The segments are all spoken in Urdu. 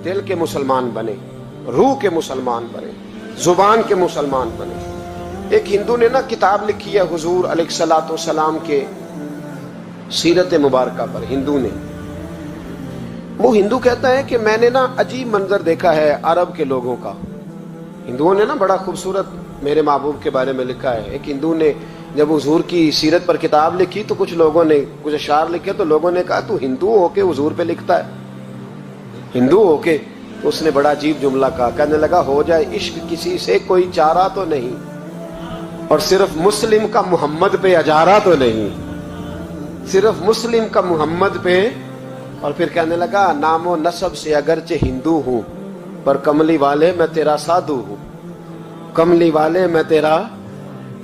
دل کے مسلمان بنے, روح کے مسلمان بنے, زبان کے مسلمان بنے. ایک ہندو نے نا کتاب لکھی ہے حضور علیہ الصلوۃ والسلام کے سیرت مبارکہ پر. ہندو نے, وہ ہندو کہتا ہے کہ میں نے نا عجیب منظر دیکھا ہے عرب کے لوگوں کا. ہندوؤں نے نا بڑا خوبصورت میرے محبوب کے بارے میں لکھا ہے. ایک ہندو نے جب حضور کی سیرت پر کتاب لکھی تو کچھ لوگوں نے کچھ اشعار لکھے, تو لوگوں نے کہا تو ہندو ہو کے حضور پہ لکھتا ہے, ہندو ہو کے. اس نے بڑا عجیب جملہ کہا, کہنے لگا ہو جائے عشق کسی سے کوئی چارہ تو نہیں, اور صرف مسلم کا محمد پہ اجارہ تو نہیں, صرف مسلم کا محمد پہ. اور پھر کہنے لگا نام و نسب سے اگرچہ ہندو ہوں پر کملی والے میں تیرا سادھو ہوں, کملی والے میں تیرا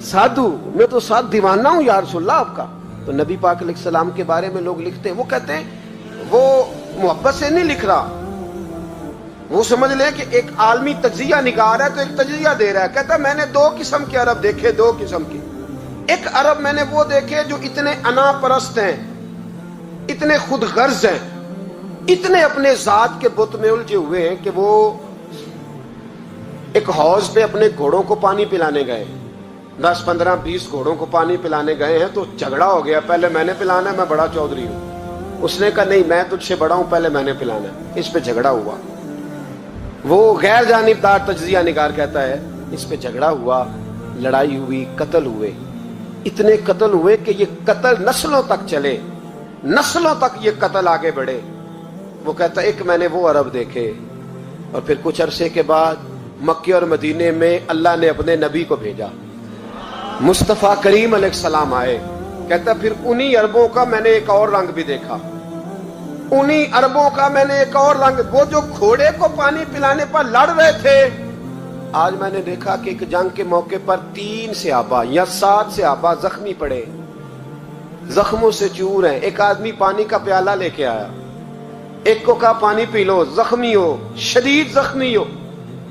سادھو, میں تو ساتھ دیوانہ ہوں یا رسول اللہ آپ کا. تو نبی پاک علیہ السلام کے بارے میں لوگ لکھتے ہیں, وہ کہتے ہیں وہ محبت سے نہیں لکھ رہا, وہ سمجھ لیں کہ ایک عالمی تجزیہ نگار ہے تو ایک تجزیہ دے رہا ہے. کہتا ہے میں نے دو قسم کے عرب دیکھے, دو قسم کے. ایک عرب میں نے وہ دیکھے جو اتنے انا پرست ہیں, اتنے خود غرض ہیں, اتنے اپنے ذات کے بت میں الجھے ہوئے ہیں کہ وہ ایک حوض پہ اپنے گھوڑوں کو پانی پلانے گئے, 10 15 20 گھوڑوں کو پانی پلانے گئے ہیں, تو جھگڑا ہو گیا, پہلے میں نے پلانا ہے, میں بڑا چودھری ہوں. اس نے کہا نہیں میں تجھ سے بڑا ہوں, پہلے میں نے پلانا ہے. اس پہ جھگڑا ہوا. وہ غیر جانبدار تجزیہ نگار کہتا ہے اس پہ جھگڑا ہوا, لڑائی ہوئی, قتل ہوئے, اتنے قتل ہوئے کہ یہ قتل نسلوں تک چلے, نسلوں تک یہ قتل آگے بڑھے. وہ کہتا ہے ایک میں نے وہ عرب دیکھے. اور پھر کچھ عرصے کے بعد مکے اور مدینے میں اللہ نے اپنے نبی کو بھیجا, مصطفیٰ کریم علیہ السلام آئے. کہتا پھر انہی عربوں کا میں نے ایک اور رنگ بھی دیکھا, انہی عربوں کا میں نے ایک اور رنگ, وہ جو گھوڑے کو پانی پلانے پر لڑ رہے تھے, آج میں نے دیکھا کہ ایک جنگ کے موقع پر 3 صحابہ یا 7 صحابہ زخمی پڑے, زخموں سے چور ہیں. ایک آدمی پانی کا پیالہ لے کے آیا, ایک کو کہا پانی پی لو, زخمی ہو, شدید زخمی ہو,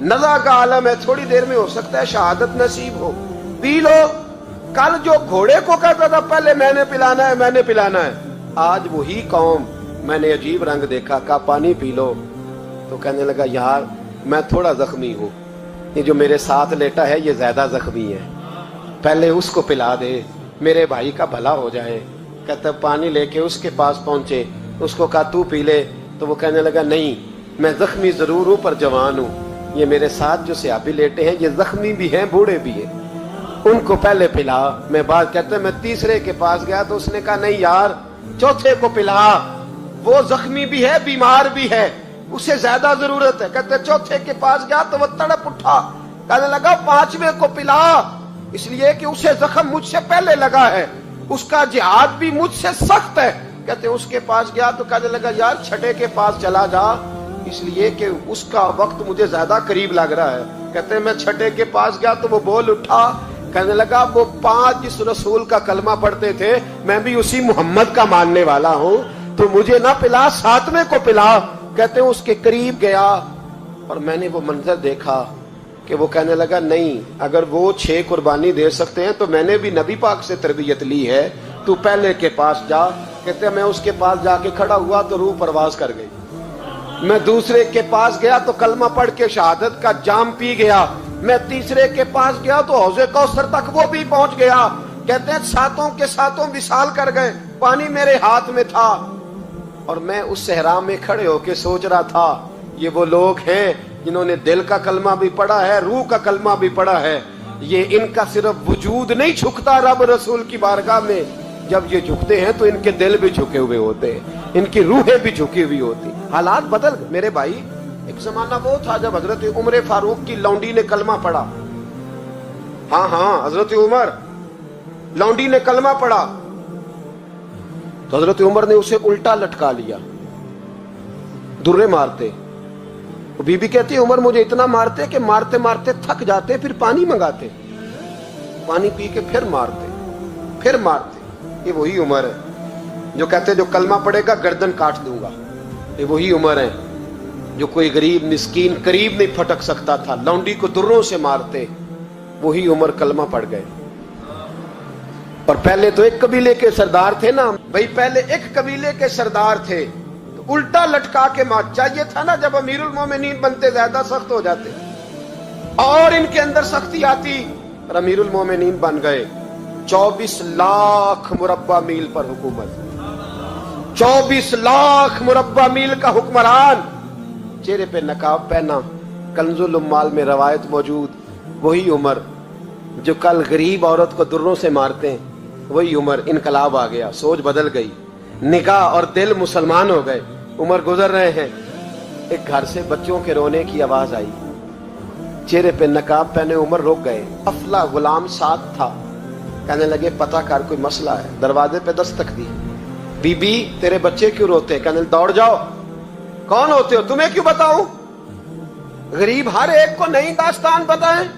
نزا کا عالم ہے, تھوڑی دیر میں ہو سکتا ہے شہادت نصیب ہو, پی لو. کل جو گھوڑے کو کہتا تھا پہلے میں نے پلانا ہے, میں نے پلانا ہے, آج وہی قوم میں نے عجیب رنگ دیکھا, کہا پانی پی لو. تو کہنے لگا یار میں تھوڑا زخمی ہوں, یہ جو میرے ساتھ لیٹا ہے یہ زیادہ زخمی ہے, پہلے اس کو پلا دے, میرے بھائی کا بھلا ہو جائے. کہتا پانی لے کے اس کے پاس پہنچے, اس کو کہا تو پی لے. تو وہ کہنے لگا نہیں میں زخمی ضرور ہوں پر جوان ہوں, یہ میرے ساتھ جو صحابی لیٹے ہیں یہ زخمی بھی ہیں بوڑھے بھی ہیں, ان کو پہلے پلا. میں بات کہتا ہے میں تیسرے کے پاس گیا تو اس نے کہا نہیں یار چوتھے کو پلا, وہ زخمی بھی ہے بیمار بھی ہے, اسے زیادہ ضرورت ہے. کہتے چوتھے کے پاس گیا تو وہ تڑپ اٹھا, کہنے لگا 5ویں کو پلا, اس لیے کہ اسے زخم مجھ سے پہلے لگا ہے, اس کا جہاد بھی مجھ سے سخت ہے. کہتے اس کے پاس گیا تو کہنے لگا یار 6 کے پاس چلا جا, اس لیے کہ اس کا وقت مجھے زیادہ قریب لگ رہا ہے. کہتے میں 6 کے پاس گیا تو وہ بول اٹھا, کہنے لگا وہ 5 جس رسول کا کلمہ پڑھتے تھے میں بھی اسی محمد کا ماننے والا ہوں, تو مجھے نہ پلا 7ویں کو پلا. کہتے اس کے قریب گیا اور میں نے وہ منظر دیکھا کہ وہ کہنے لگا نہیں اگر وہ 6 قربانی دے سکتے ہیں تو میں نے بھی نبی پاک سے تربیت لی ہے, تو پہلے کے پاس جا. کہتے میں اس کے پاس جا کے کھڑا ہوا تو روح پرواز کر گئی. میں دوسرے کے پاس گیا تو کلمہ پڑھ کے شہادت کا جام پی گیا. میں تیسرے کے پاس گیا تو حوض کوثر تک وہ بھی پہنچ گیا. کہتے ہیں 7 کے 7 وصال کر گئے, پانی میرے ہاتھ میں تھا, اور میں اس صحرا میں کھڑے ہو کے سوچ رہا تھا یہ وہ لوگ ہیں جنہوں نے دل کا کلمہ بھی پڑھا ہے, روح کا کلمہ بھی پڑھا ہے. یہ ان کا صرف وجود نہیں جھکتا رب رسول کی بارگاہ میں, جب یہ جھکتے ہیں تو ان کے دل بھی جھکے ہوئے ہوتے ہیں, ان کی روحیں بھی جھکی ہوئی ہوتی. حالات بدل گئے میرے بھائی. ایک زمانہ وہ تھا جب حضرت عمر فاروق کی لونڈی نے کلمہ پڑھا, ہاں حضرت عمر لونڈی نے کلمہ پڑھا تو حضرت عمر نے اسے الٹا لٹکا لیا, درے مارتے. بی بی کہتی ہے عمر مجھے اتنا مارتے کہ مارتے مارتے تھک جاتے, پھر پانی منگاتے, پانی پی کے پھر مارتے. یہ وہی عمر ہے جو کہتے جو کلمہ پڑھے گا گردن کاٹ دوں گا. یہ وہی عمر ہے جو کوئی غریب مسکین قریب نہیں پھٹک سکتا تھا, لونڈی کو دروں سے مارتے. وہی عمر کلمہ پڑھ گئے. اور پہلے تو ایک قبیلے کے سردار تھے نا بھائی, پہلے ایک قبیلے کے سردار تھے, تو الٹا لٹکا کے مار. چاہیے تھا نا جب امیرُ المومنین بنتے زیادہ سخت ہو جاتے اور ان کے اندر سختی آتی, اور امیرُ المومنین بن گئے. 24 لاکھ مربع میل پر حکومت, 24 لاکھ مربع میل کا حکمران, چہرے پہ نقاب پہنا. کنز الاموال میں روایت موجود, وہی عمر جو کل غریب عورت کو دروں سے مارتے ہیں, وہی عمر. انقلاب آ گیا, سوچ بدل گئی, نگاہ اور دل مسلمان ہو گئے. عمر گزر رہے ہیں, ایک گھر سے بچوں کے رونے کی آواز آئی. چہرے پہ نقاب پہنے عمر رک گئے. افلا غلام ساتھ تھا, کہنے لگے پتہ کر کوئی مسئلہ ہے. دروازے پہ دستک دی. بی بی تیرے بچے کیوں روتے ہیں؟ کہنے دوڑ جاؤ. کون ہوتے ہو؟ تمہیں کیوں بتاؤں؟ غریب ہر ایک کو نئی داستان بتائیں.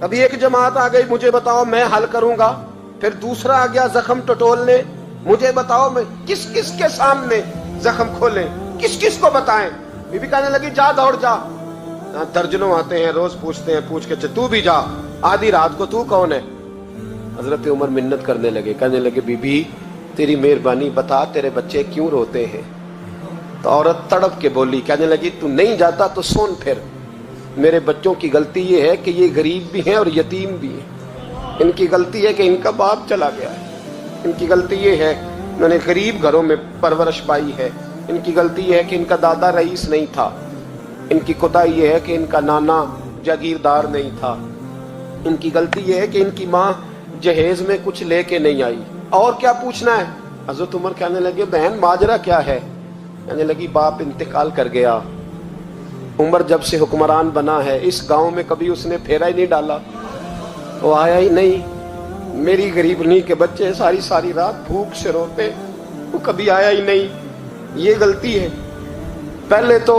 ابھی ایک جماعت آ گئی, مجھے بتاؤ میں حل کروں گا. پھر دوسرا آ گیا زخم ٹٹولنے, مجھے بتاؤ میں کس کس کے سامنے زخم کھولیں, کس کس کو بتائیں. بی بی کہنے لگی جا دوڑ جا. درجنوں آتے ہیں روز پوچھتے ہیں, پوچھ کے تو بھی جا. آدھی رات کو تو کون ہے؟ حضرت عمر منت کرنے لگے, کہنے لگے بی بی تیری مہربانی بتا تیرے بچے کیوں روتے ہیں. تو عورت تڑپ کے بولی, کہنے لگی تو نہیں جاتا تو سن پھر. میرے بچوں کی غلطی یہ ہے کہ یہ غریب بھی ہیں اور یتیم بھی ہیں. ان کی غلطی ہے کہ ان کا باپ چلا گیا ہے. ان کی غلطی یہ ہے میں نے غریب گھروں میں پرورش پائی ہے. ان کی غلطی یہ ہے کہ ان کا دادا رئیس نہیں تھا. ان کی کوتاہی یہ ہے کہ ان کا نانا جاگیردار نہیں تھا. ان کی غلطی یہ ہے کہ ان کی ماں جہیز میں کچھ لے کے نہیں آئی. اور کیا پوچھنا ہے؟ حضرت عمر کہنے لگے بہن ماجرا کیا ہے؟ کہنے لگی باپ انتقال کر گیا. عمر جب سے حکمران بنا ہے اس گاؤں میں کبھی اس نے پھیرا ہی نہیں ڈالا, وہ آیا ہی نہیں. میری غریبنی کے بچے ساری ساری رات بھوک سے روتے, وہ کبھی آیا ہی نہیں. یہ غلطی ہے. پہلے تو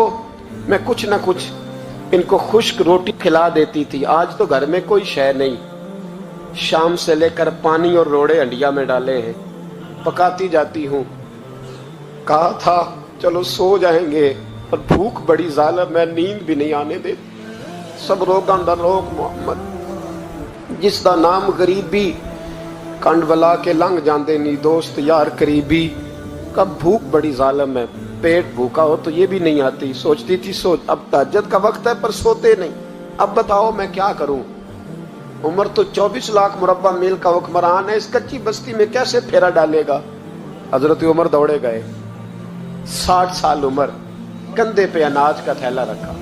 میں کچھ نہ کچھ ان کو خشک روٹی کھلا دیتی تھی, آج تو گھر میں کوئی شے نہیں. شام سے لے کر پانی اور روڑے ہنڈیا میں ڈالے ہیں, پکاتی جاتی ہوں. کہا تھا چلو سو جائیں گے, اور بھوک بڑی ظالم ہے, نیند بھی نہیں آنے دے. سب روگاں دا روگ محمد, جس دا نام غریبی کنڈ ولا کے لنگ جاندے نی دوست یار قریبی. کب بھوک بڑی ظالم ہے, پیٹ بھوکا ہو تو یہ بھی نہیں آتی. سوچتی تھی سوچ, اب تہجد کا وقت ہے پر سوتے نہیں. اب بتاؤ میں کیا کروں. عمر تو 24 لاکھ مربع میل کا حکمران ہے, اس کچی بستی میں کیسے پھیرا ڈالے گا. حضرت عمر دوڑے گئے. 60 سال عمر, کندھے پہ اناج کا تھیلا رکھا,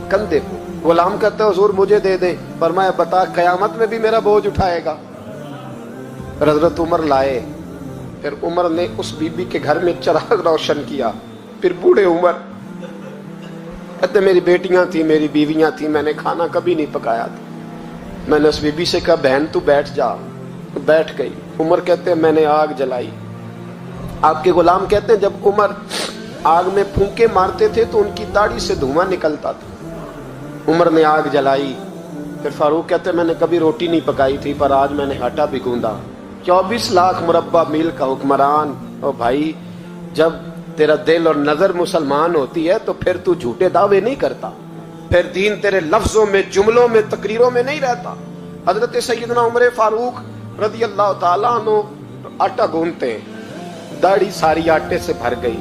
کندھے پہ. غلام کہتے حضور مجھے دے دے. فرمایا بتا قیامت میں بھی میرا بوجھ اٹھائے گا. حضرت عمر لائے. پھر عمر نے اس بی بی کے گھر میں چراغ روشن کیا. پھر بوڑھے عمر کہتے میری بیٹیاں تھیں, میری بیویاں تھیں, میں نے کھانا کبھی نہیں پکایا تھا. میں نے اس بی بی سے کہا بہن تو بیٹھ جا. بیٹھ گئی. عمر کہتے ہیں میں نے آگ جلائی. آپ کے غلام کہتے ہیں جب عمر آگ میں پھونکے مارتے تھے تو ان کی داڑھی سے دھواں نکلتا تھا. عمر نے آگ جلائی. پھر فاروق کہتے ہیں میں نے کبھی روٹی نہیں پکائی تھی پر آج میں نے آٹا بھی گوندا. 24 لاکھ مربع میل کا حکمران. اور بھائی جب تیرا دل اور نظر مسلمان ہوتی ہے تو پھر تو جھوٹے دعوے نہیں کرتا, پھر دین تیرے لفظوں میں جملوں میں تقریروں میں نہیں رہتا. حضرت سیدنا عمر فاروق رضی اللہ تعالیٰ عنہ آٹا گوندتے ہیں, داڑھی ساری آٹے سے بھر گئی.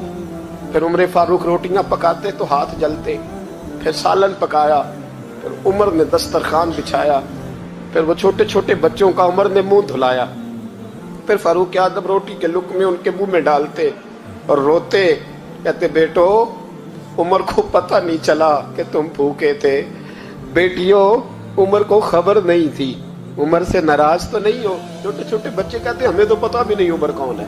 پھر عمر فاروق روٹیاں پکاتے تو ہاتھ جلتے. پھر سالن پکایا. پھر عمر نے دسترخوان بچھایا. پھر وہ چھوٹے چھوٹے بچوں کا عمر نے منہ دھلایا. پھر فاروق اعظم روٹی کے لقمے ان کے منہ میں ڈالتے اور روتے, کہتے بیٹو عمر کو پتہ نہیں چلا کہ تم بھوکے تھے. بیٹیوں عمر کو خبر نہیں تھی. عمر سے ناراض تو نہیں ہو. چھوٹے چھوٹے بچے کہتے ہمیں تو پتہ بھی نہیں عمر کون ہے.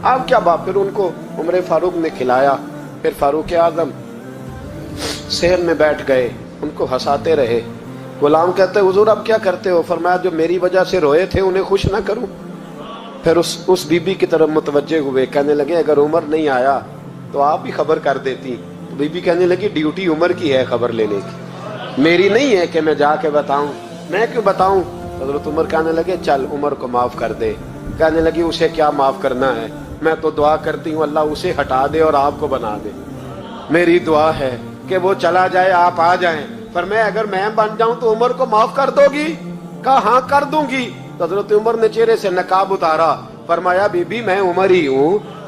آپ کیا باپ. پھر ان کو عمر فاروق نے کھلایا. پھر فاروق اعظم سیر میں بیٹھ گئے, ان کو ہنساتے رہے. غلام کہتے حضور اب کیا کرتے ہو؟ فرمایا جو میری وجہ سے روئے تھے انہیں خوش نہ کروں. پھر اس بی بی کی طرف متوجہ ہوئے, کہنے لگے اگر عمر نہیں آیا تو آپ ہی خبر کر دیتی. تو بی بی کہنے لگی ڈیوٹی عمر کی ہے خبر لینے کی, میری نہیں ہے کہ میں جا کے بتاؤں. میں کیوں بتاؤں؟ حضرت عمر کہنے لگے چل عمر کو معاف کر دے. کہنے لگی اسے کیا معاف کرنا ہے, میں تو دعا کرتی ہوں اللہ اسے ہٹا دے اور آپ کو بنا دے. میری دعا ہے کہ وہ چلا جائے آپ آ جائیں. پر میں اگر میں بن جاؤں تو عمر کو معاف کر دو گی؟ کہا ہاں کر دوں گی. حضرت عمر نے چہرے سے نقاب اتارا. فرمایا بی بی میں عمر ہی ہوں,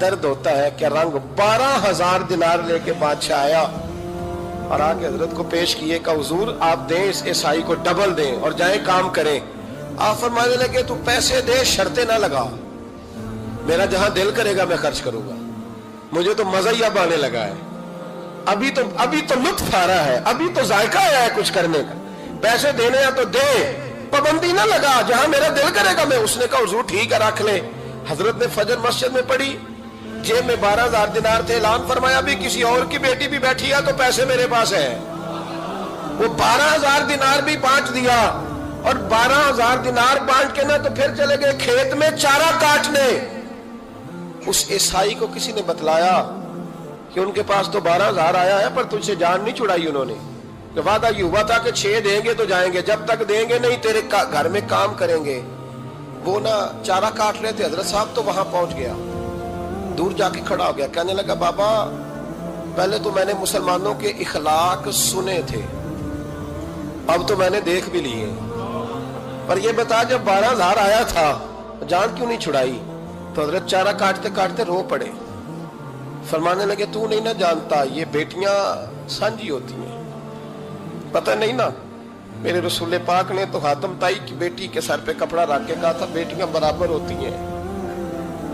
درد ہوتا ہے، کیا رنگ۔ 12,000 دینار لے کے بادشاہ آیا اور آ کے حضرت کو پیش کیے کہ حضور آپ دیں اس عیسائی کو ڈبل دیں اور جائیں کام کریں۔ آپ فرمانے لگے تو پیسے دے، شرطیں نہ لگا، میرا جہاں دل کرے گا میں خرچ کروں گا، مجھے تو مزہ ہی اب آنے لگا ہے، ابھی تو لطف آ رہا ہے، ابھی تو ذائقہ آیا ہے کچھ کرنے کا، پیسے دینے ہیں تو دے، پابندی نہ لگا، جہاں میرا دل کرے گا میں۔ اس نے کہا حضور ٹھیک ہے رکھ لے۔ حضرت نے فجر مسجد میں پڑھی، جیب میں 12,000 دینار تھے، اعلان فرمایا بھی کسی اور کی بیٹی بھی بیٹھی ہے تو پیسے میرے پاس ہے۔ وہ 12,000 دینار بھی بانٹ دیا، اور 12,000 دینار بانٹ کے نہ تو پھر چلے گئے کھیت میں چارہ کاٹنے۔ اس عیسائی کو کسی نے بتلایا کہ ان کے پاس تو 12,000 آیا ہے پر تجھ سے جان نہیں چھڑائی انہوں نے، کہ وعدہ یہ ہوا تھا کہ 6 دیں گے تو جائیں گے، جب تک دیں گے نہیں تیرے گھر میں کام کریں گے۔ وہ نہ چارہ کاٹ رہے تھے، حضرت صاحب تو وہاں پہنچ گیا، دور جا کے کھڑا ہو گیا، کہنے لگا بابا پہلے تو میں نے مسلمانوں کے اخلاق سنے تھے، اب تو میں نے دیکھ بھی لیے، پر یہ بتا جب 12,000 آیا تھا جان کیوں نہیں چھڑائی؟ تو حضرت چارہ کاٹتے کاٹتے رو پڑے، فرمانے لگے تو نہیں نہ جانتا یہ بیٹیاں سانجی ہوتی ہیں، پتہ نہیں نا، میرے رسول پاک نے تو حاتم تائی کی بیٹی کے سر پہ کپڑا رکھ کے کہا تھا بیٹیاں برابر ہوتی ہیں،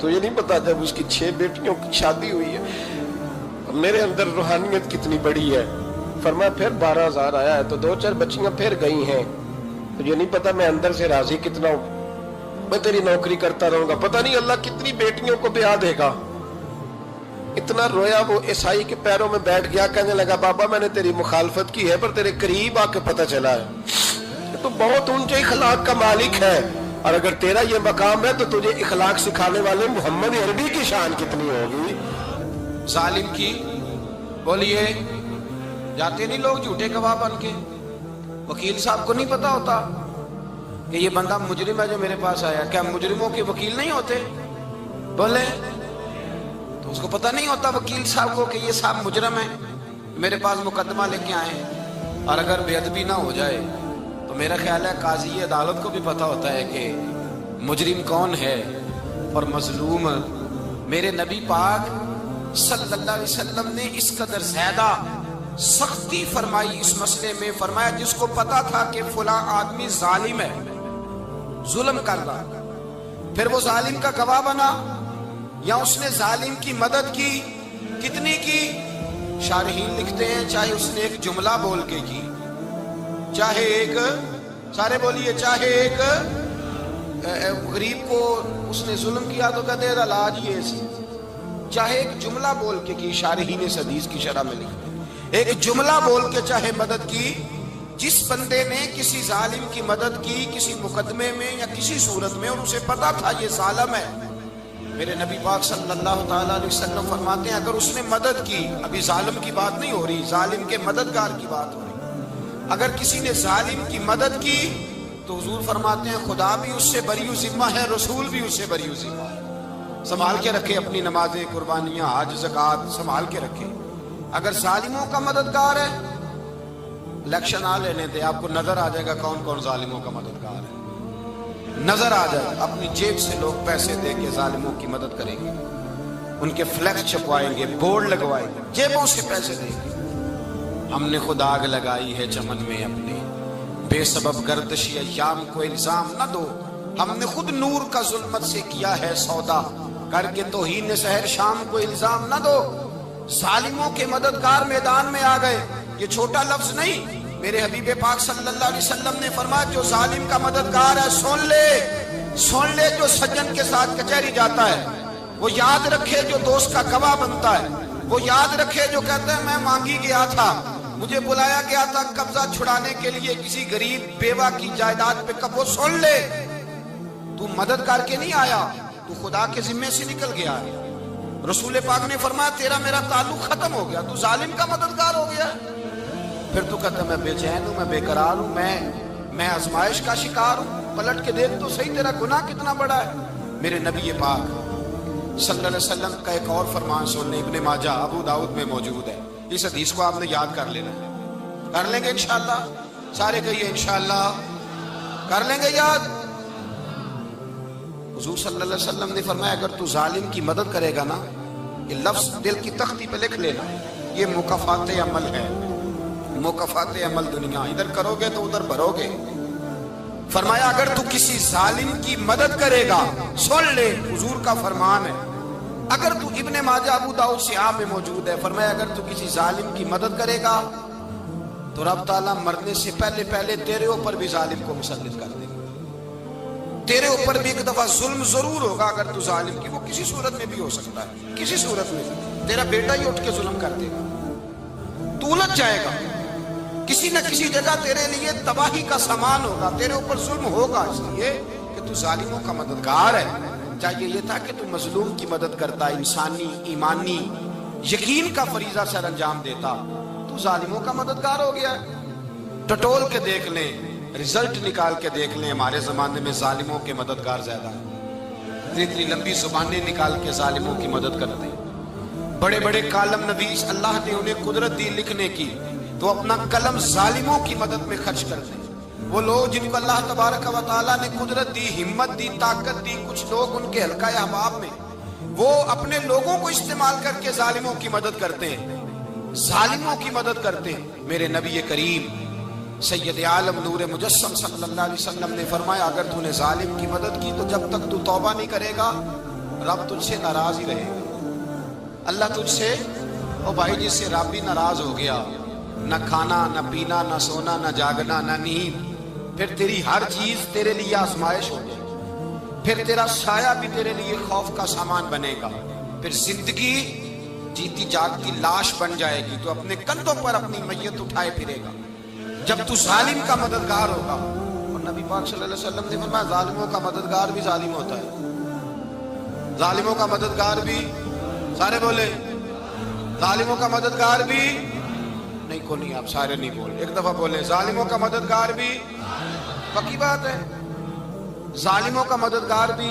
تو یہ نہیں پتا جب اس کی 6 بیٹیوں کی شادی ہوئی ہے میرے اندر روحانیت کتنی بڑی ہے۔ فرمایا پھر 12,000 آیا ہے تو 2-4 بچیاں پھر گئی ہیں، تو یہ نہیں پتا میں اندر سے راضی کتنا ہوں، میں تیری نوکری کرتا رہوں گا، پتہ نہیں اللہ کتنی بیٹیوں کو بیاہ دے گا۔ اتنا رویا، وہ عیسائی کے پیروں میں بیٹھ گیا، کہنے لگا بابا میں نے تیری مخالفت کی ہے پر تیرے قریب آ کے پتہ چلا ہے کہ تو بہت اونچے اخلاق کا مالک ہے، اور اگر تیرا یہ مقام ہے تو تجھے اخلاق سکھانے والے محمد عربی کی شان کتنی ہوگی۔ ظالم کی بولیے جاتے نہیں لوگ جھوٹے گواہ بن کے، وکیل صاحب کو نہیں پتا ہوتا کہ یہ بندہ مجرم ہے جو میرے پاس آیا، کیا مجرموں کے وکیل نہیں ہوتے؟ بولے تو اس کو پتہ نہیں ہوتا وکیل صاحب کو کہ یہ صاحب مجرم ہے، میرے پاس مقدمہ لے کے آئے، اور اگر بے ادبی نہ ہو جائے تو میرا خیال ہے قاضی عدالت کو بھی پتہ ہوتا ہے کہ مجرم کون ہے اور مظلوم۔ میرے نبی پاک صلی اللہ علیہ وسلم نے اس قدر زیادہ سختی فرمائی اس مسئلے میں، فرمایا جس کو پتا تھا کہ فلاں آدمی ظالم ہے، ظلم کر رہا، پھر وہ ظالم کا گواہ بنا یا اس نے ظالم کی مدد کی، کتنی کی؟ شارحین لکھتے ہیں چاہے اس نے ایک جملہ بول کے کی، چاہے ایک، سارے بولیے، چاہے ایک غریب کو اس نے ظلم کیا تو کہتے ہیں علاج یہ سی، چاہے ایک جملہ بول کے کی، شارحین اس حدیث کی شرح میں لکھتے ہیں ایک جملہ بول کے چاہے مدد کی، جس بندے نے کسی ظالم کی مدد کی کسی مقدمے میں یا کسی صورت میں اور اسے پتا تھا یہ ظالم ہے، میرے نبی پاک صلی اللہ تعالیٰ علیہ وسلم فرماتے ہیں اگر اس نے مدد کی، ابھی ظالم کی بات نہیں ہو رہی، ظالم کے مددگار کی بات ہو رہی، اگر کسی نے ظالم کی مدد کی تو حضور فرماتے ہیں خدا بھی اس سے بری ذمہ ہے، رسول بھی اس سے بری ذمہ ہے۔ سنبھال کے رکھے اپنی نمازیں، قربانیاں، حج، زکوٰۃ سنبھال کے رکھے۔ اگر ظالموں کا مددگار ہے، الیکشن آ لینے دے، آپ کو نظر آ جائے گا کون کون ظالموں کا مددگار ہے، نظر آ جائے گا، اپنی جیب سے لوگ پیسے دے کے ظالموں کی مدد کریں گے، ان کے فلیکس چھپوائیں گے، بورڈ لگوائیں گے، جیبوں سے پیسے دیں گے۔ ہم نے خود آگ لگائی ہے چمن میں اپنے، بے سبب گردشی ایام کو الزام نہ دو، ہم نے خود نور کا ظلمت سے کیا ہے سودا، کر کے توہین سحر شام کو الزام نہ دو۔ ظالموں کے مددگار میدان میں آ گئے، یہ چھوٹا لفظ نہیں، میرے حبیب پاک صلی اللہ علیہ وسلم نے فرمایا جو ظالم کا مددگار ہے سن لے جو سجن کے ساتھ کچہری جاتا ہے، وہ یاد رکھے جو دوست کا گواہ بنتا ہے، وہ یاد رکھے جو کہتا ہے میں مانگی گیا تھا، مجھے بلایا گیا تھا قبضہ چھڑانے کے لیے کسی غریب بیوہ کی جائیداد پہ، کب وہ سن لے تو مدد کر کے نہیں آیا، تو خدا کے ذمے سے نکل گیا ہے۔ رسول پاک نے فرمایا تیرا میرا تعلق ختم ہو گیا، تو ظالم کا مددگار ہو گیا، پھر تو کہتا میں بے چین ہوں، میں بے قرار ہوں، میں آزمائش کا شکار ہوں، پلٹ کے دیکھ تو صحیح تیرا گناہ کتنا بڑا ہے۔ میرے نبی پاک صلی اللہ علیہ وسلم کا ایک اور فرمان سننے، ابن ماجہ ابو داؤد میں موجود ہے، اس حدیث کو آپ نے یاد کر لینا ہے، کر لیں گے انشاءاللہ، سارے کہیے انشاءاللہ کر لیں گے یاد۔ حضور صلی اللہ علیہ وسلم نے فرمایا اگر تو ظالم کی مدد کرے گا نا، یہ لفظ دل کی تختی پہ لکھ لینا، یہ مکافات عمل ہے، مکافات عمل دنیا، ادھر کرو گے تو ادھر بھرو گے۔ فرمایا اگر تو کسی ظالم کی مدد کرے گا، سن لے حضور کا فرمان ہے، اگر تو ابن ماجہ ابو داؤد صحاح میں موجود ہے، فرمایا اگر تو کسی ظالم کی مدد کرے گا تو رب تعالیٰ مرنے سے پہلے پہلے تیرے اوپر بھی ظالم کو مسلط کر دے گا، تیرے اوپر بھی ایک دفعہ ظلم ضرور ہوگا اگر تو ظالم کی، وہ کسی صورت میں بھی ہو سکتا ہے، کسی صورت میں تیرا بیٹا ہی اٹھ کے ظلم کر دے گا، تو الجھ جائے گا، کسی نہ کسی جگہ تیرے لیے تباہی کا سامان ہوگا، تیرے اوپر ظلم ہوگا، اس لیے کہ تو ظالموں کا مددگار ہے۔ چاہیے یہ تھا کہ تو مظلوم کی مدد کرتا، انسانی ایمانی یقین کا فریضہ سر انجام دیتا، تو ظالموں کا مددگار ہو گیا۔ ٹٹول کے دیکھ لیں، رزلٹ نکال کے دیکھ لیں، ہمارے زمانے میں ظالموں کے مددگار زیادہ ہیں، اتنی لمبی زبانیں نکال کے ظالموں کی مدد کرتے ہیں، بڑے بڑے کالم نویس اللہ نے انہیں قدرت دی لکھنے کی، تو اپنا قلم ظالموں کی مدد میں خرچ کرتے ہیں۔ وہ لوگ جن کو اللہ تبارک و تعالیٰ نے قدرت دی، ہمت دی، طاقت دی، کچھ لوگ ان کے حلقہ احباب میں وہ اپنے لوگوں کو استعمال کر کے ظالموں کی مدد کرتے ہیں، ظالموں کی مدد کرتے ہیں۔ میرے نبی کریم سید عالم نور مجسم صلی اللہ علیہ وسلم نے فرمایا اگر تو نے ظالم کی مدد کی تو جب تک تو توبہ نہیں کرے گا رب تجھ سے ناراض ہی رہے گا۔ اللہ تجھ سے، او بھائی جس سے رب بھی ناراض ہو گیا، نہ کھانا نہ پینا نہ سونا نہ جاگنا نہ نیند، پھر تیری ہر چیز تیرے لیے آزمائش ہو جائے گی، پھر تیرا سایہ بھی تیرے لیے خوف کا سامان بنے گا، پھر زندگی جیتی جاگتی لاش بن جائے گی، تو اپنے کندھوں پر اپنی میت اٹھائے پھرے گا جب تو ظالم کا مددگار ہوگا۔ اور نبی پاک صلی اللہ علیہ وسلم نے فرمایا ظالموں کا مددگار بھی ظالم ہوتا ہے، ظالموں کا مددگار بھی، سارے بولے ظالموں کا مددگار بھی، نہیں کو نہیں، آپ سارے نہیں بولے، ایک دفعہ بولے ظالموں کا مددگار بھی، پکی بات ہے، ظالموں کا مددگار بھی۔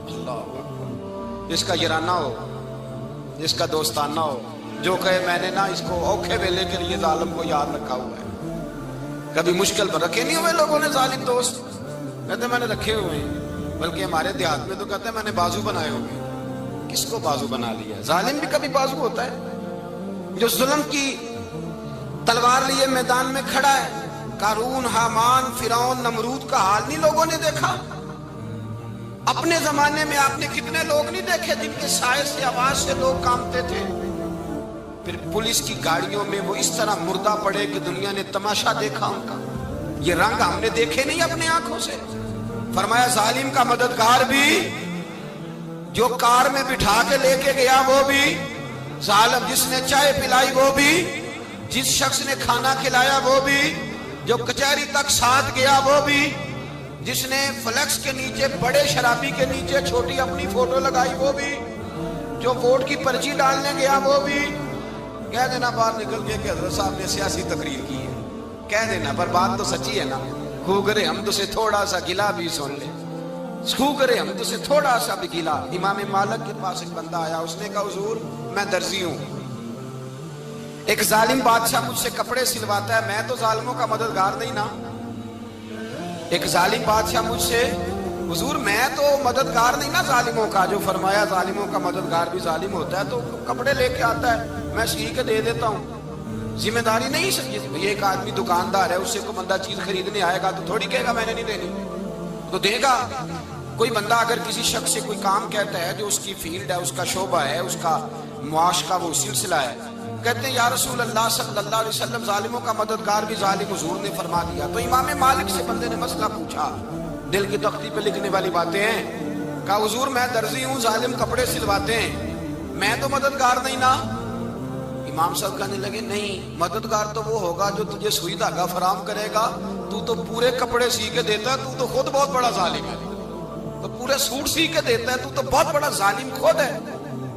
اللہ اکبر، جس کا یارانہ ہو، جس کا دوستانہ ہو، جو کہے میں نے نا اس کو اوکھے ویلے کے لیے ظالم کو یاد رکھا ہوا ہے، کبھی مشکل پر رکھے نہیں ہوئے لوگوں نے ظالم دوست، کہتے میں نے رکھے ہوئے ہیں، بلکہ ہمارے دیہات میں تو کہتے ہیں میں نے بازو بنائے ہوئے۔ کس کو بازو بنا لیا؟ ظالم بھی کبھی بازو ہوتا ہے، جو ظلم کی تلوار لیے میدان میں کھڑا ہے۔ قارون، حامان، فرعون، نمرود کا حال نہیں لوگوں نے دیکھا؟ اپنے زمانے میں آپ نے کتنے لوگ نہیں دیکھے جن کے سائے سے، آواز سے لوگ کانپتے تھے؟ پھر پولیس کی گاڑیوں میں وہ اس طرح مردہ پڑے کہ دنیا نے تماشا دیکھا ان کا، یہ رنگ ہم نے دیکھے نہیں اپنے آنکھوں سے۔ فرمایا ظالم کا مددگار بھی، جو کار میں بٹھا کے لے کے گیا وہ بھی ظالم، جس نے چائے پلائی وہ بھی، جس شخص نے کھانا کھلایا وہ بھی، جو کچہری تک ساتھ گیا وہ بھی، جس نے فلیکس کے نیچے، بڑے شرابی کے نیچے چھوٹی اپنی فوٹو لگائی وہ بھی، جو ووٹ کی پرچی ڈالنے گیا وہ بھی۔ کہہ دینا باہر نکل کے کہ حضرت صاحب نے سیاسی تقریر کی ہے، کہہ دینا، پر بات تو سچی ہے نا۔ خو کرے ہم تو سے تھوڑا سا گلا بھی سن لے، خو کرے ہم تو سے تھوڑا سا بھی گلا۔ امام مالک کے پاس ایک بندہ آیا، اس نے کہا حضور میں درزی ہوں، ایک ظالم بادشاہ مجھ سے کپڑے سلواتا ہے، میں تو ظالموں کا مددگار نہیں نا۔ ایک ظالم بادشاہ مجھ سے، حضور میں تو مددگار نہیں نا ظالموں کا، جو فرمایا ظالموں کا مددگار بھی ظالم ہوتا ہے، تو کپڑے لے کے آتا ہے میں سی کے دے دیتا ہوں، ذمہ داری نہیں سمجھے۔ یہ ایک آدمی دکاندار ہے، اس سے کوئی بندہ چیز خریدنے آئے گا تو تھوڑی کہے گا میں نے نہیں دینی، تو دے گا۔ کوئی بندہ اگر کسی شخص سے کوئی کام کہتا ہے جو اس کی فیلڈ ہے، اس کا شعبہ ہے، اس کا معاش کا وہ سلسلہ ہے، کہتے ہیں یا رسول اللہ صلی اللہ علیہ وسلم ظالموں کا مددگار بھی ظالم، حضور نے فرما دیا۔ تو امام مالک سے بندے نے مسئلہ پوچھا، دل کی تختی پہ لکھنے والی باتیں ہیں، کہا حضور میں درزی ہوں، ظالم کپڑے سلواتے ہیں، میں تو مددگار نہیں نا۔ امام صاحب کہنے لگے نہیں، مددگار تو وہ ہوگا جو تجھے سوئی دھاگا فراہم کرے گا، تو تو پورے کپڑے سی کے دیتا ہے، تو خود بہت بڑا ظالم ہے، تو پورے سوٹ سی کے دیتا ہے، تو بہت بڑا ظالم خود ہے۔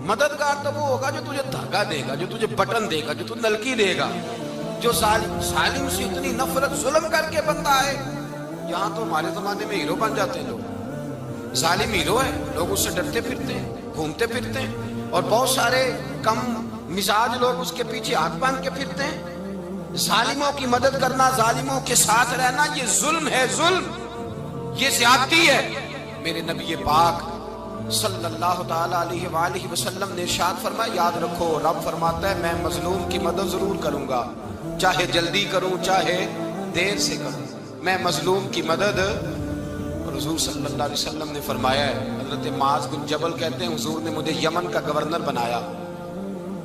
مددگار تو وہ ہوگا جو تجھے دھاگا دے گا، جو تجھے بٹن دے گا، جو تجھے نلکی دے گا، جو ظالم سے اتنی نفرت ظلم کر کے بندہ ہے۔ یہاں تو ہمارے زمانے میں ہیرو بن جاتے ہیں لوگ، ظالم ہیرو ہے، لوگ اس سے ڈرتے پھرتے ہیں، گھومتے پھرتے ہیں، اور بہت سارے کم مزاج لوگ اس کے پیچھے ہاتھ باندھ کے پھرتے ہیں۔ ظالموں کی مدد کرنا، ظالموں کے ساتھ رہنا، یہ ظلم ہے، ظلم، یہ زیادتی ہے۔ میرے نبی پاک صلی اللہ تعالی علیہ وآلہ وسلم نے ارشاد فرمایا، یاد رکھو رب فرماتا ہے میں مظلوم کی مدد ضرور کروں گا، چاہے جلدی کروں چاہے دیر سے کروں، میں مظلوم کی مدد۔ اور حضور صلی اللہ علیہ وسلم نے فرمایا ہے، حضرت معاذ بن جبل کہتے ہیں حضور نے مجھے یمن کا گورنر بنایا،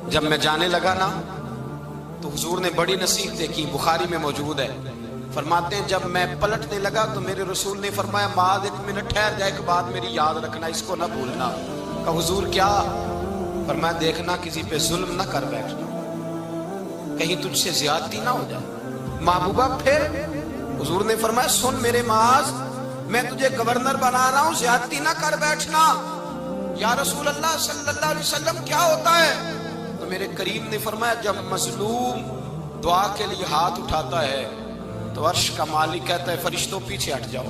جب میں جانے لگا نا تو حضور نے بڑی نصیحتیں کی، بخاری میں موجود ہے، فرماتے ہیں جب میں پلٹنے لگا تو میرے رسول نے فرمایا معاذ ایک منٹ ٹھہر جا، ایک بات میری یاد رکھنا، اس کو نہ بھولنا۔ کہا حضور کیا؟ فرمایا دیکھنا کسی پہ ظلم نہ کر بیٹھنا، کہیں تجھ سے زیادتی نہ ہو جائے۔ محبوبہ پھر حضور نے فرمایا سن میرے معاذ، میں تجھے گورنر بنا رہا ہوں، زیادتی نہ کر بیٹھنا۔ یا رسول اللہ صلی اللہ علیہ وسلم کیا ہوتا ہے؟ تو میرے کریم نے فرمایا جب مظلوم دعا کے لیے ہاتھ اٹھاتا ہے تو عرش کا مالک کہتا ہے فرشتوں پیچھے ہٹ جاؤ،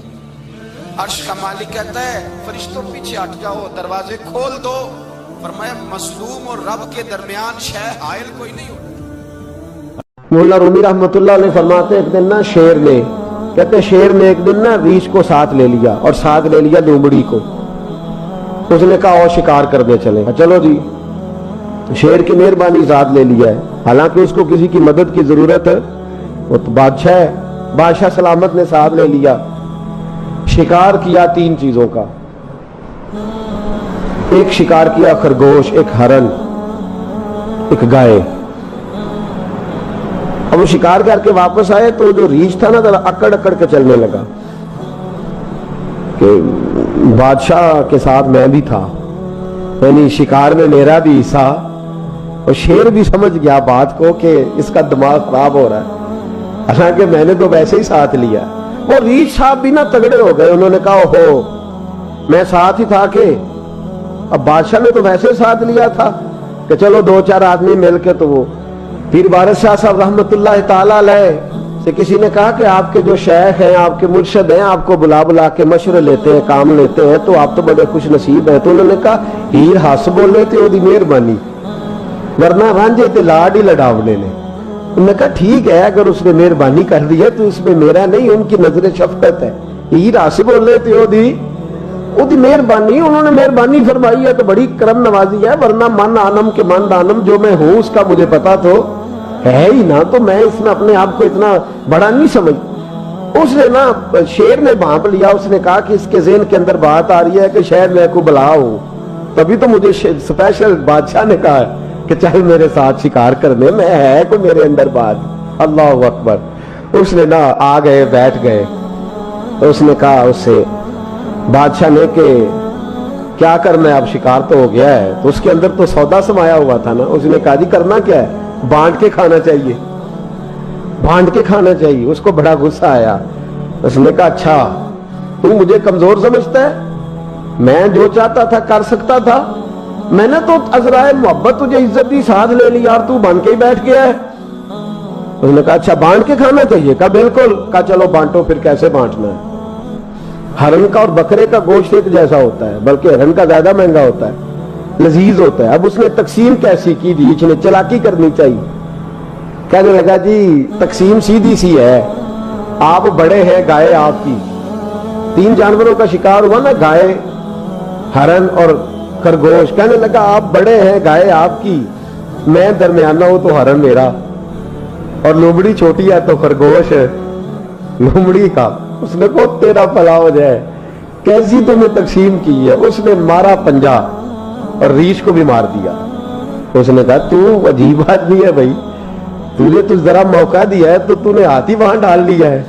عرش کا مالک کہتا ہے فرشتوں پیچھے ہٹ جاؤ، دروازے کھول دو۔ فرمایا مظلوم اور رب کے درمیان شے حائل کوئی نہیں ہوتا۔ مولا رومی رحمت اللہ علیہ فرماتے ہیں ایک دن نا شیر نے، کہتے ہیں شیر نے ایک دن نا ریچھ کو ساتھ لے لیا اور ساتھ لے لیا لومڑی کو، اس نے کہا اور شکار کرنے چلے، چلو جی، شیر کی مہربانی ذات لے لیا ہے، حالانکہ اس کو کسی کی مدد کی ضرورت ہے، وہ تو بادشاہ ہے، بادشاہ سلامت نے ساتھ لے لیا، شکار کیا 3 چیزوں کا، ایک شکار کیا خرگوش، ایک ہرن، ایک گائے۔ اب وہ شکار کر کے واپس آئے تو جو ریچھ تھا نا ذرا اکڑ اکڑ کے چلنے لگا کہ بادشاہ کے ساتھ میں بھی تھا، یعنی شکار میں میرا بھی حصہ، اور شیر بھی سمجھ گیا بات کو کہ اس کا دماغ خراب ہو رہا ہے، حالانکہ میں نے تو ویسے ہی ساتھ لیا۔ اور ریچھ صاحب بھی نا تگڑے ہو گئے، انہوں نے کہا اوہو میں ساتھ ہی تھا، کہ اب بادشاہ نے تو ویسے ساتھ لیا تھا کہ چلو 2-4 آدمی مل کے تو وہ۔ پیر بارش شاہ صاحب رحمت اللہ تعالی علیہ سے کسی نے کہا کہ آپ کے جو شیخ ہیں، آپ کے مرشد ہیں، آپ کو بلا بلا کے مشورے لیتے ہیں، کام لیتے ہیں، تو آپ تو بڑے خوش نصیب ہیں۔ تو انہوں نے کہا ہیر ہس بولے تے وہ دی مہربانی، ورنہ رانجے تے لاڈ ہی لڑاونے نے۔ انہوں نے کہا ٹھیک ہے اگر اس نے مہربانی کر دی ہے تو اس میں میرا نہیں، ان کی نظر شفقت ہے، ہیر ہس بولے تے وہ دی مہربانی، انہوں نے مہربانی فرمائی ہے تو بڑی کرم نوازی ہے، ورنہ من آنم کے من دانم، جو میں ہوں اس کا مجھے پتا تو ہے ہی نا، تو میں اس میں اپنے آپ کو اتنا بڑا نہیں سمجھ۔ اس نے نا شیر نے بھانپ لیا، اس نے کہا کہ اس کے ذہن کے اندر بات آ رہی ہے کہ شاید میں کو بلا ہوں، تبھی تو مجھے اسپیشل بادشاہ نے کہا کہ چل میرے ساتھ شکار کرنے میں، ہے کوئی میرے اندر بات۔ اللہ اکبر۔ اس نے نا آ گئے، بیٹھ گئے، اس نے کہا اس سے بادشاہ نے کہ کیا کرنا ہے، اب شکار تو ہو گیا ہے، تو اس کے اندر تو سودا سمایا ہوا تھا نا۔ اس نے کہا جی کرنا کیا ہے، بانٹ کے کھانا چاہیے، بانٹ کے کھانا چاہیے۔ اس کو بڑا غصہ آیا، اس نے کہا اچھا تو مجھے کمزور سمجھتا ہے، میں جو چاہتا تھا کر سکتا تھا، میں نے تو عذرائے محبت تجھے عزت دی ساتھ لے لی اور تو بن کے ہی بیٹھ گیا ہے۔ اس نے کہا اچھا بانٹ کے کھانا چاہیے، کہا بالکل، کہا چلو بانٹو، پھر کیسے بانٹنا ہے۔ ہرن کا اور بکرے کا گوشت ایک جیسا ہوتا ہے، بلکہ ہرن کا زیادہ مہنگا ہوتا ہے، لذیذ ہوتا ہے۔ اب اس نے تقسیم کیسی کی دی، اس نے چلاکی کرنی چاہیے، کہنے لگا جی تقسیم سیدھی سی ہے، آپ بڑے ہیں، گائے آپ کی، 3 جانوروں کا شکار ہوا نا، گائے، ہرن اور خرگوش، کہنے لگا آپ بڑے ہیں، گائے آپ کی، میں درمیانہ ہوں تو ہرن میرا، اور لومڑی چھوٹی ہے تو خرگوش لومڑی کا۔ اس نے کہا تیرا بھلا ہو جائے، کیسی تم نے تقسیم کی ہے۔ اس نے مارا پنجا اور ریچھ کو بھی مار دیا۔ اس نے کہا تو عجیب آدمی ہے بھائی، تجھے تو ذرا موقع دیا ہے تو تو نے ہاتھ ہی وہاں ڈال لیا ہے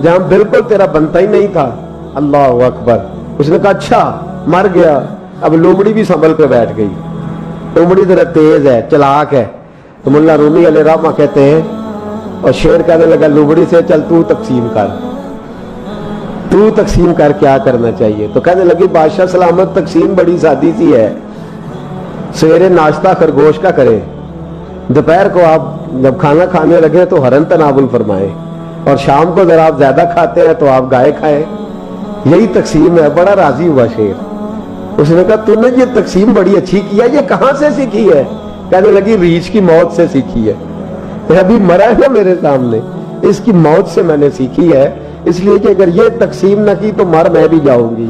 جہاں بالکل تیرا بنتا ہی نہیں تھا۔ اللہ اکبر۔ اس نے کہا اچھا مر گیا۔ اب لومڑی بھی سنبھل پہ بیٹھ گئی، لومڑی ذرا تیز ہے، چلاک ہے، تو مولا رومی علیہ رحمہ کہتے ہیں، اور شیر کہنے لگا لومڑی سے چل تو تقسیم کر، تو تقسیم کر کیا کرنا چاہیے۔ تو کہنے لگی بادشاہ سلامت تقسیم بڑی سادی سی ہے، سویرے ناشتہ خرگوش کا کرے، دوپہر کو آپ جب کھانا کھانے لگے تو ہرن تناول فرمائے، اور شام کو ذرا آپ زیادہ کھاتے ہیں تو آپ گائے کھائیں، یہی تقسیم ہے۔ بڑا راضی ہوا شیر۔ اس نے کہا تو نے یہ تقسیم بڑی اچھی کی ہے، یہ کہاں سے سیکھی ہے؟ کہنے لگی ریچھ کی موت سے سیکھی ہے، ابھی مرا ہے نا میرے سامنے، اس کی موت سے میں نے سیکھی ہے، اس لیے کہ اگر یہ تقسیم نہ کی تو مر میں بھی جاؤں گی۔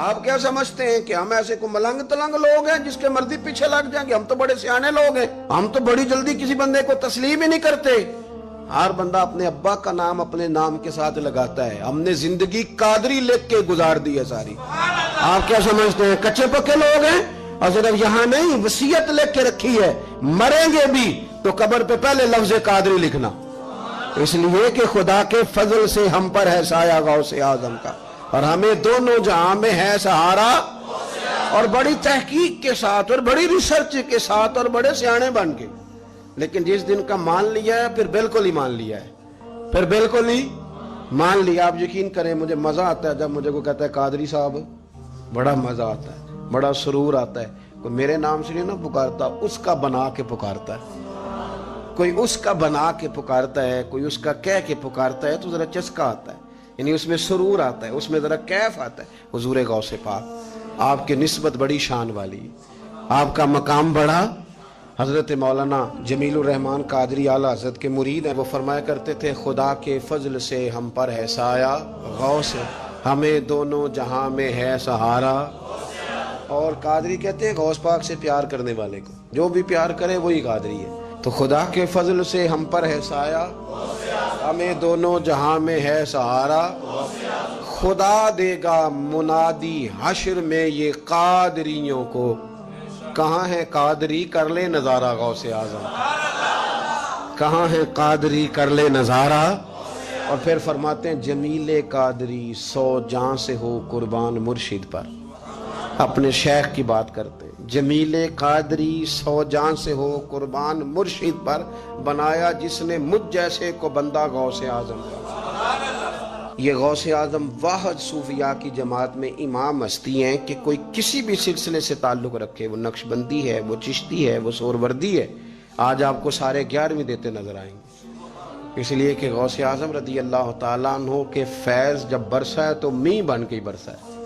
آپ کیا سمجھتے ہیں کہ ہم ایسے کو ملنگ تلنگ لوگ ہیں جس کے مرضی پیچھے لگ جائیں گے؟ ہم تو بڑے سیانے لوگ ہیں، ہم تو بڑی جلدی کسی بندے کو تسلیم ہی نہیں کرتے۔ ہر بندہ اپنے ابا کا نام اپنے نام کے ساتھ لگاتا ہے، ہم نے زندگی قادری لکھ کے گزار دی ہے ساری۔ آپ کیا سمجھتے ہیں کچے پکے لوگ ہیں؟ اور صرف یہاں نہیں، وصیت لکھ کے رکھی ہے، مریں گے بھی تو قبر پہ پہلے لفظ قادری لکھنا، اس لیے کہ خدا کے فضل سے ہم پر ہے سایہ غوث اعظم کا، اور ہمیں دونوں جہاں میں ہے سہارا۔ اور بڑی تحقیق کے ساتھ اور بڑی ریسرچ کے ساتھ اور بڑے سیانے بن کے، لیکن جس دن کا مان لیا ہے پھر بالکل ہی مان لیا ہے، پھر بالکل ہی مان لیا۔ آپ یقین کریں مجھے مزہ آتا ہے جب مجھے کوئی کہتا ہے قادری صاحب، بڑا مزہ آتا ہے، بڑا سرور آتا ہے۔ کوئی میرے نام سے نہیں نہ پکارتا، اس کا بنا کے پکارتا ہے، کوئی اس کا بنا کے پکارتا ہے، کوئی اس کا کہہ کے پکارتا ہے، تو ذرا چسکا آتا ہے، یعنی اس میں سرور آتا ہے، اس میں ذرا کیف آتا ہے۔ حضور غوث پاک آپ کی نسبت بڑی شان والی، آپ کا مقام بڑا۔ حضرت مولانا جمیل الرحمن قادری اعلیٰ حضرت کے مرید ہیں، وہ فرمایا کرتے تھے خدا کے فضل سے ہم پر ہے سایہ غوث، ہمیں دونوں جہاں میں ہے سہارا۔ اور قادری کہتے ہیں غوث پاک سے پیار کرنے والے کو جو بھی پیار کرے وہی قادری ہے۔ تو خدا کے فضل سے ہم پر ہے سایہ، ہمیں دونوں جہاں میں ہے سہارا، خدا دے گا منادی حشر میں یہ قادریوں کو، کہاں ہے قادری کر لے نظارہ غوث اعظم، کہاں ہے قادری کر لے نظارہ۔ اور پھر فرماتے ہیں جمیل قادری 100 جاں سے ہو قربان مرشد پر، اپنے شیخ کی بات کرتے ہیں، جمیل قادری 100 جاں سے ہو قربان مرشد پر، بنایا جس نے مجھ جیسے کو بندہ غوث اعظم کا۔ یہ غوث اعظم واحد صوفیاء کی جماعت میں امام ہستی ہیں کہ کوئی کسی بھی سلسلے سے تعلق رکھے، وہ نقشبندی ہے، وہ چشتی ہے، وہ سہروردی ہے، آج آپ کو سارے 11ویں دیتے نظر آئیں گے، اس لیے کہ غوث اعظم رضی اللہ تعالیٰ عنہ کے فیض جب برسا ہے تو می بن کے ہی برسا ہے،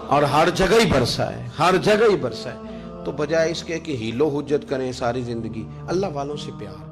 اور ہر جگہ ہی برسا ہے، ہر جگہ ہی برسا ہے۔ تو بجائے اس کے کہ ہیلو حجت کریں ساری زندگی، اللہ والوں سے پیار